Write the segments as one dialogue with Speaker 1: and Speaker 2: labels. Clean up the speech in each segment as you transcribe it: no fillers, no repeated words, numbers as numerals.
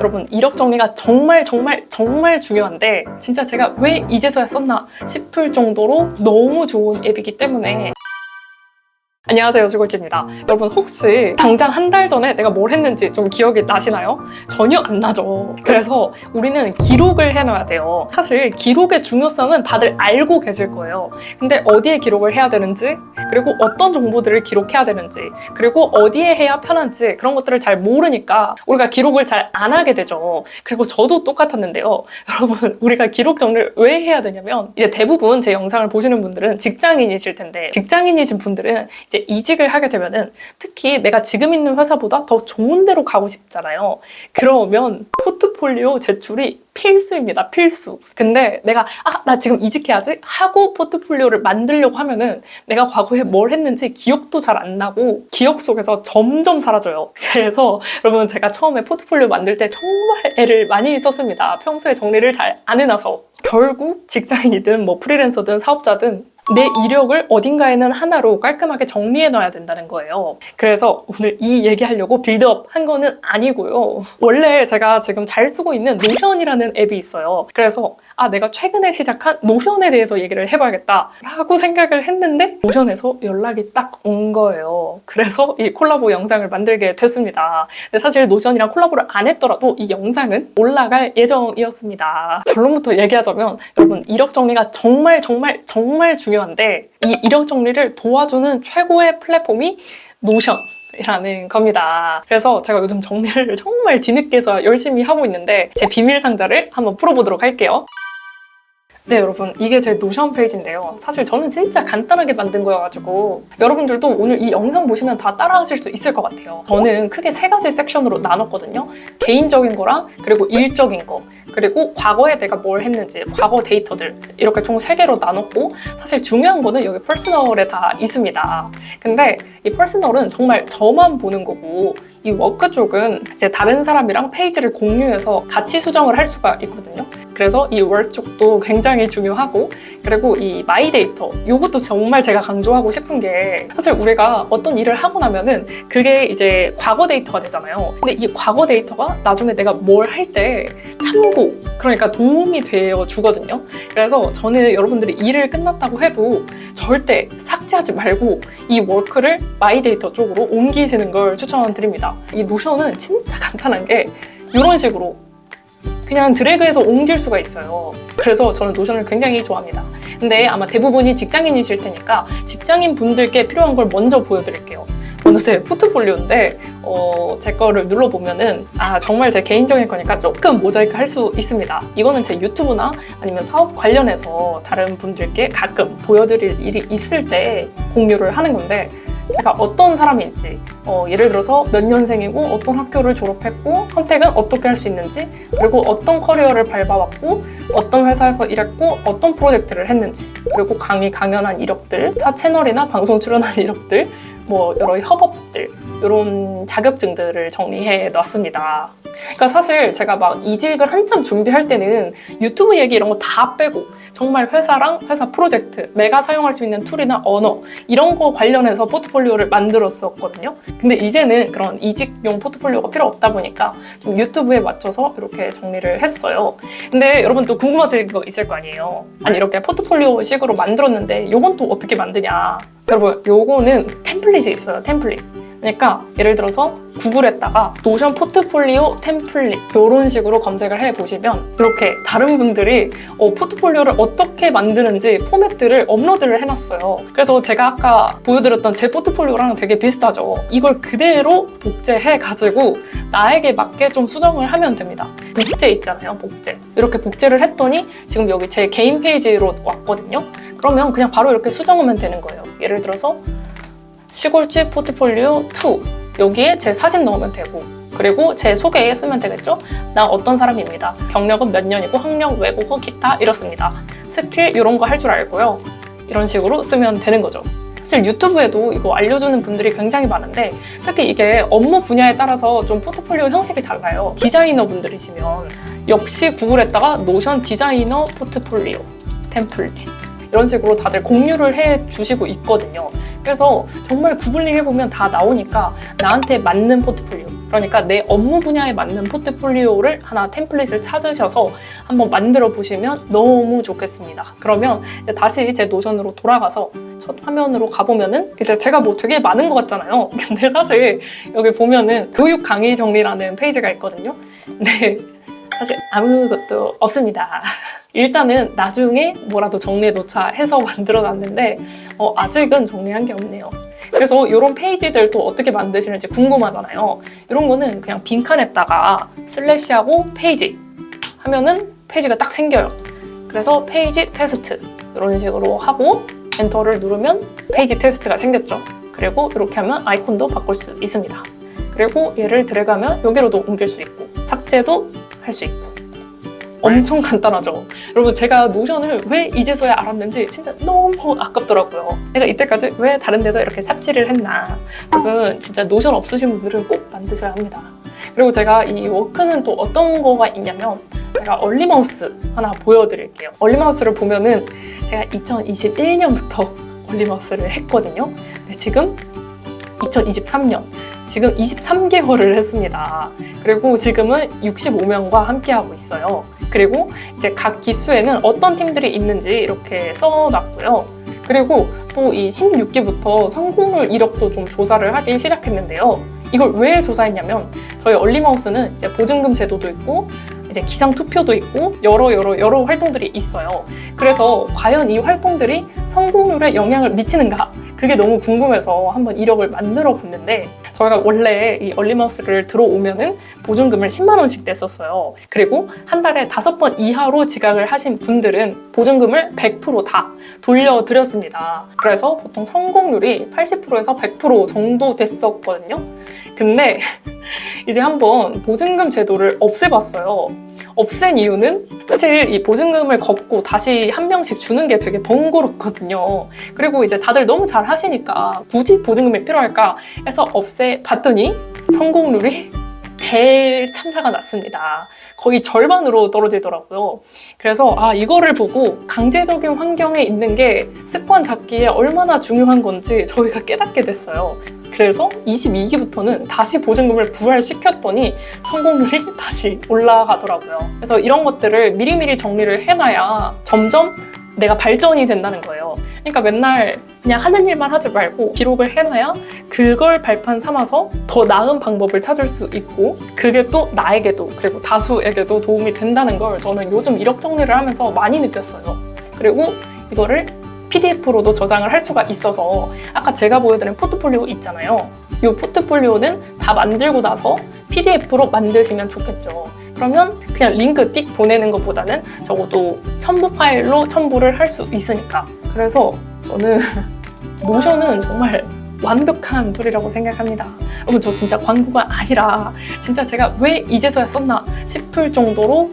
Speaker 1: 여러분, 이력 정리가 정말 중요한데 진짜 제가 왜 이제서야 썼나 싶을 정도로 너무 좋은 앱이기 때문에. 안녕하세요, 주골지입니다. 여러분, 혹시 당장 한 달 전에 내가 뭘 했는지 좀 기억이 나시나요? 전혀 안 나죠. 그래서 우리는 기록을 해놔야 돼요. 사실 기록의 중요성은 다들 알고 계실 거예요. 근데 어디에 기록을 해야 되는지, 그리고 어떤 정보들을 기록해야 되는지, 그리고 어디에 해야 편한지 그런 것들을 잘 모르니까 우리가 기록을 잘 안 하게 되죠. 그리고 저도 똑같았는데요. 여러분, 우리가 기록 정리를 왜 해야 되냐면, 이제 대부분 제 영상을 보시는 분들은 직장인이실 텐데, 직장인이신 분들은 이제 이직을 하게 되면은 특히 내가 지금 있는 회사보다 더 좋은 데로 가고 싶잖아요. 그러면 포트폴리오 제출이 필수입니다. 필수. 근데 내가 나 지금 이직해야지 하고 포트폴리오를 만들려고 하면은 내가 과거에 뭘 했는지 기억도 잘 안 나고 기억 속에서 점점 사라져요. 그래서 여러분, 제가 처음에 포트폴리오 만들 때 정말 애를 많이 썼습니다. 평소에 정리를 잘 안 해놔서. 결국 직장인이든 뭐 프리랜서든 사업자든 내 이력을 어딘가에는 하나로 깔끔하게 정리해 놔야 된다는 거예요. 그래서 오늘 이 얘기하려고 빌드업 한 거는 아니고요. 원래 제가 지금 잘 쓰고 있는 노션이라는 앱이 있어요. 그래서 내가 최근에 시작한 노션에 대해서 얘기를 해봐야겠다 라고 생각을 했는데 노션에서 연락이 딱 온 거예요. 그래서 이 콜라보 영상을 만들게 됐습니다. 근데 사실 노션이랑 콜라보를 안 했더라도 이 영상은 올라갈 예정이었습니다. 결론부터 얘기하자면, 여러분, 이력 정리가 정말 중요한데 이 이력 정리를 도와주는 최고의 플랫폼이 노션이라는 겁니다. 그래서 제가 요즘 정리를 정말 뒤늦게서 열심히 하고 있는데 제 비밀 상자를 한번 풀어보도록 할게요. 네, 여러분, 이게 제 노션 페이지인데요. 사실 저는 진짜 간단하게 만든 거여가지고 여러분들도 오늘 이 영상 보시면 다 따라하실 수 있을 것 같아요. 저는 크게 3가지 섹션으로 나눴거든요. 개인적인 거랑, 그리고 일적인 거, 그리고 과거에 내가 뭘 했는지, 과거 데이터들, 이렇게 총 3개로 나눴고, 사실 중요한 거는 여기 퍼스널에 다 있습니다. 근데 이 퍼스널은 정말 저만 보는 거고, 이 워크 쪽은 이제 다른 사람이랑 페이지를 공유해서 같이 수정을 할 수가 있거든요. 그래서 이 워크 쪽도 굉장히 중요하고, 그리고 이 마이 데이터, 이것도 정말 제가 강조하고 싶은 게, 사실 우리가 어떤 일을 하고 나면은 그게 이제 과거 데이터가 되잖아요. 근데 이 과거 데이터가 나중에 내가 뭘 할 때 참고, 그러니까 도움이 되어 주거든요. 그래서 저는 여러분들이 일을 끝났다고 해도 절대 삭제하지 말고 이 워크를 마이 데이터 쪽으로 옮기시는 걸 추천드립니다. 이 노션은 진짜 간단한 게 이런 식으로 그냥 드래그해서 옮길 수가 있어요. 그래서 저는 노션을 굉장히 좋아합니다. 근데 아마 대부분이 직장인이실 테니까 직장인 분들께 필요한 걸 먼저 보여드릴게요. 먼저 제 포트폴리오인데 제 거를 눌러보면은 정말 제 개인적인 거니까 조금 모자이크 할 수 있습니다. 이거는 제 유튜브나 아니면 사업 관련해서 다른 분들께 가끔 보여드릴 일이 있을 때 공유를 하는 건데, 제가 어떤 사람인지, 예를 들어서 몇 년생이고 어떤 학교를 졸업했고 선택은 어떻게 할 수 있는지, 그리고 어떤 커리어를 밟아왔고 어떤 회사에서 일했고 어떤 프로젝트를 했는지, 그리고 강연한 이력들, 타 채널이나 방송 출연한 이력들, 뭐 여러 협업들, 이런 자격증들을 정리해 놨습니다. 그러니까 사실 제가 막 이직을 한참 준비할 때는 유튜브 얘기 이런 거 다 빼고 정말 회사랑 회사 프로젝트, 내가 사용할 수 있는 툴이나 언어, 이런 거 관련해서 포트폴리오를 만들었었거든요. 근데 이제는 그런 이직용 포트폴리오가 필요 없다 보니까 좀 유튜브에 맞춰서 이렇게 정리를 했어요. 근데 여러분 또 궁금하신 거 있을 거 아니에요. 아니, 이렇게 포트폴리오 식으로 만들었는데 요건 또 어떻게 만드냐. 여러분, 요거는 템플릿이 있어요. 템플릿. 그러니까 예를 들어서 구글에다가 노션 포트폴리오 템플릿 이런 식으로 검색을 해보시면 이렇게 다른 분들이 포트폴리오를 어떻게 만드는지 포맷들을 업로드를 해놨어요. 그래서 제가 아까 보여드렸던 제 포트폴리오랑 되게 비슷하죠. 이걸 그대로 복제해가지고 나에게 맞게 좀 수정을 하면 됩니다. 복제 있잖아요, 복제. 이렇게 복제를 했더니 지금 여기 제 개인 페이지로 왔거든요. 그러면 그냥 바로 이렇게 수정하면 되는 거예요. 예를 들어서 시골집 포트폴리오 2, 여기에 제 사진 넣으면 되고, 그리고 제 소개에 쓰면 되겠죠? 나 어떤 사람입니다. 경력은 몇 년이고 학력, 외국어, 기타 이렇습니다. 스킬 이런 거 할 줄 알고요. 이런 식으로 쓰면 되는 거죠. 사실 유튜브에도 이거 알려주는 분들이 굉장히 많은데, 특히 이게 업무 분야에 따라서 좀 포트폴리오 형식이 달라요. 디자이너 분들이시면 역시 구글에다가 노션 디자이너 포트폴리오 템플릿 이런 식으로 다들 공유를 해주시고 있거든요. 그래서 정말 구글링 해보면 다 나오니까 나한테 맞는 포트폴리오, 그러니까 내 업무 분야에 맞는 포트폴리오를 하나 템플릿을 찾으셔서 한번 만들어 보시면 너무 좋겠습니다. 그러면 다시 제 노션으로 돌아가서 첫 화면으로 가보면은 이제 제가 뭐 되게 많은 것 같잖아요. 근데 사실 여기 보면은 교육 강의 정리라는 페이지가 있거든요. 근데 사실 아무것도 없습니다. 일단은 나중에 뭐라도 정리해 놓자 해서 만들어 놨는데 아직은 정리한 게 없네요. 그래서 이런 페이지들 또 어떻게 만드시는지 궁금하잖아요. 이런 거는 그냥 빈칸에다가 슬래시하고 페이지 하면은 페이지가 딱 생겨요. 그래서 페이지 테스트 이런 식으로 하고 엔터를 누르면 페이지 테스트가 생겼죠. 그리고 이렇게 하면 아이콘도 바꿀 수 있습니다. 그리고 얘를 드래그하면 여기로도 옮길 수 있고 삭제도 할 수 있고 엄청 간단하죠. 여러분 제가 노션을 왜 이제서야 알았는지 진짜 너무 아깝더라고요. 내가 이때까지 왜 다른 데서 이렇게 삽질을 했나. 여러분 진짜 노션 없으신 분들은 꼭 만드셔야 합니다. 그리고 제가 이 워크는 또 어떤 거가 있냐면 제가 얼리마우스 하나 보여드릴게요. 얼리마우스를 보면은 제가 2021년부터 얼리마우스를 했거든요. 근데 지금 2023년 지금 23개월을 했습니다. 그리고 지금은 65명과 함께하고 있어요. 그리고 이제 각 기수에는 어떤 팀들이 있는지 이렇게 써놨고요. 그리고 또 이 16기부터 성공률 이력도 좀 조사를 하기 시작했는데요. 이걸 왜 조사했냐면 저희 얼리마우스는 이제 보증금 제도도 있고 이제 기상 투표도 있고 여러 활동들이 있어요. 그래서 과연 이 활동들이 성공률에 영향을 미치는가? 그게 너무 궁금해서 한번 이력을 만들어 봤는데 저희가 원래 이 얼리마우스를 들어오면은 보증금을 10만 원씩 냈었어요. 그리고 한 달에 5번 이하로 지각을 하신 분들은 보증금을 100% 다 돌려드렸습니다. 그래서 보통 성공률이 80%에서 100% 정도 됐었거든요. 근데 이제 한번 보증금 제도를 없애봤어요. 없앤 이유는 사실 이 보증금을 걷고 다시 한 명씩 주는 게 되게 번거롭거든요. 그리고 이제 다들 너무 잘 하시니까 굳이 보증금이 필요할까 해서 없애봤더니 성공률이 대참사가 났습니다. 거의 절반으로 떨어지더라고요. 그래서 이거를 보고 강제적인 환경에 있는 게 습관 잡기에 얼마나 중요한 건지 저희가 깨닫게 됐어요. 그래서 22기부터는 다시 보증금을 부활시켰더니 성공률이 다시 올라가더라고요. 그래서 이런 것들을 미리미리 정리를 해놔야 점점 내가 발전이 된다는 거예요. 그러니까 맨날 그냥 하는 일만 하지 말고 기록을 해놔야 그걸 발판 삼아서 더 나은 방법을 찾을 수 있고 그게 또 나에게도 그리고 다수에게도 도움이 된다는 걸 저는 요즘 이력 정리를 하면서 많이 느꼈어요. 그리고 이거를 PDF로도 저장을 할 수가 있어서 아까 제가 보여드린 포트폴리오 있잖아요. 이 포트폴리오는 다 만들고 나서 PDF로 만드시면 좋겠죠. 그러면 그냥 링크 띡 보내는 것보다는 적어도 첨부 파일로 첨부를 할 수 있으니까. 그래서 저는 노션은 정말 완벽한 툴이라고 생각합니다. 여러분 저 진짜 광고가 아니라 진짜 제가 왜 이제서야 썼나 싶을 정도로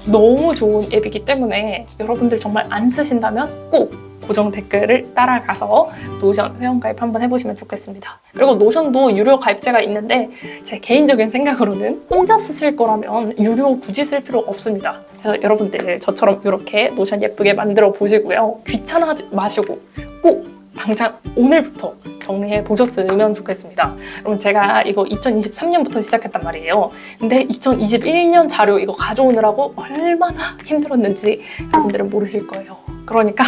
Speaker 1: 너무 좋은 앱이기 때문에 여러분들 정말 안 쓰신다면 꼭 고정 댓글을 따라가서 노션 회원가입 한번 해보시면 좋겠습니다. 그리고 노션도 유료 가입제가 있는데 제 개인적인 생각으로는 혼자 쓰실 거라면 유료 굳이 쓸 필요 없습니다. 그래서 여러분들 저처럼 이렇게 노션 예쁘게 만들어 보시고요. 귀찮아하지 마시고 꼭 당장 오늘부터 정리해 보셨으면 좋겠습니다. 여러분 제가 이거 2023년부터 시작했단 말이에요. 근데 2021년 자료 이거 가져오느라고 얼마나 힘들었는지 여러분들은 모르실 거예요. 그러니까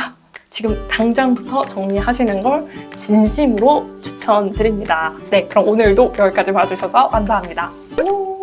Speaker 1: 지금 당장부터 정리하시는 걸 진심으로 추천드립니다. 네, 그럼 오늘도 여기까지 봐주셔서 감사합니다. 안녕!